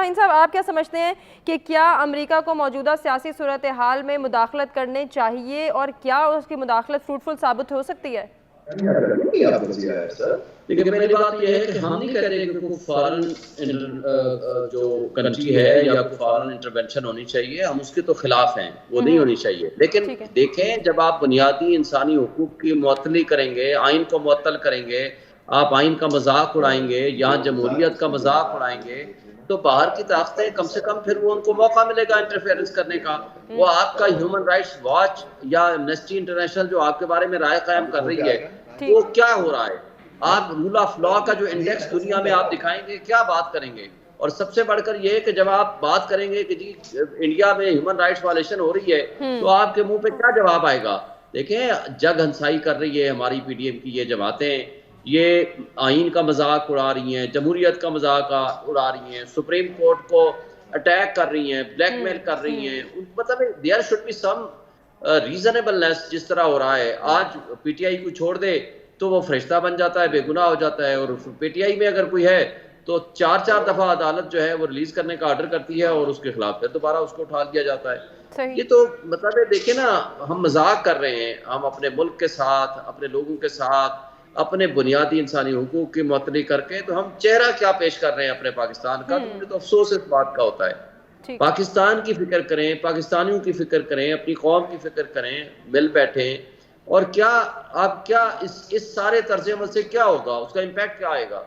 شاہین صاحب، آپ کیا سمجھتے ہیں کہ کیا امریکہ کو موجودہ سیاسی صورتحال میں مداخلت کرنی چاہیے اور کیا اس کی مداخلت فروٹفل ثابت ہو سکتی ہے؟ دیکھیں پہلی بات یہ ہے کہ ہم نہیں کہتے کہ کوئی فارن جو کنٹری ہے یا کوئی فارن انٹرونشن ہونی چاہیے، ہم اس کے تو خلاف ہیں، وہ نہیں ہونی چاہیے. لیکن دیکھیں جب آپ بنیادی انسانی حقوق کی معطلی کریں گے، آئین کو معطل کریں گے، آپ آئین کا مذاق اڑائیں گے، یہاں جمہوریت کا مذاق اڑائیں گے، تو باہر کی طاقتیں کم سے کم پھر وہ ان کو موقع ملے گا انٹرفیئرنس کرنے کا. وہ آپ کا ہیومن رائٹس واچ یا ایمنسٹی انٹرنیشنل جو آپ کے بارے میں رائے قائم کر رہی ہے، وہ کیا ہو رہا ہے؟ آپ رول آف لا کا جو انڈیکس دنیا میں آپ دکھائیں گے، کیا بات کریں گے؟ اور سب سے بڑھ کر یہ کہ جب آپ بات کریں گے کہ جی انڈیا میں ہیومن رائٹس وائلیشن ہو رہی ہے، تو آپ کے منہ پہ کیا جواب آئے گا؟ دیکھیں جگ ہنسائی کر رہی ہے ہماری پی ڈی ایم کی یہ جماعتیں، یہ آئین کا مذاق اڑا رہی ہیں، جمہوریت کا مذاق اڑا رہی ہیں، سپریم کورٹ کو اٹیک کر رہی ہیں، بلیک میل کر رہی ہیں. مطلب دیئر شوڈ بی سم ریزنیبلنس. جس طرح ہو رہا ہے آج پی ٹی آئی کو چھوڑ دے تو وہ فرشتہ بن جاتا ہے، بے گناہ ہو جاتا ہے، اور پی ٹی آئی میں اگر کوئی ہے تو 4 دفعہ عدالت جو ہے وہ ریلیز کرنے کا آرڈر کرتی ہے اور اس کے خلاف پھر دوبارہ اس کو اٹھا لیا جاتا ہے. یہ تو مطلب ہے دیکھیں نا، ہم مذاق کر رہے ہیں. ہم اپنے ملک کے ساتھ، اپنے لوگوں کے ساتھ اپنے بنیادی انسانی حقوق کی معطلی کر کے تو ہم چہرہ کیا پیش کر رہے ہیں اپنے پاکستان کا. تو مجھے تو افسوس اس بات کا ہوتا ہے. پاکستان کی فکر کریں، پاکستانیوں کی فکر کریں، اپنی قوم کی فکر کریں، مل بیٹھیں. اور کیا آپ کیا اس سارے طرز عمل سے کیا ہوگا، اس کا امپیکٹ کیا آئے گا؟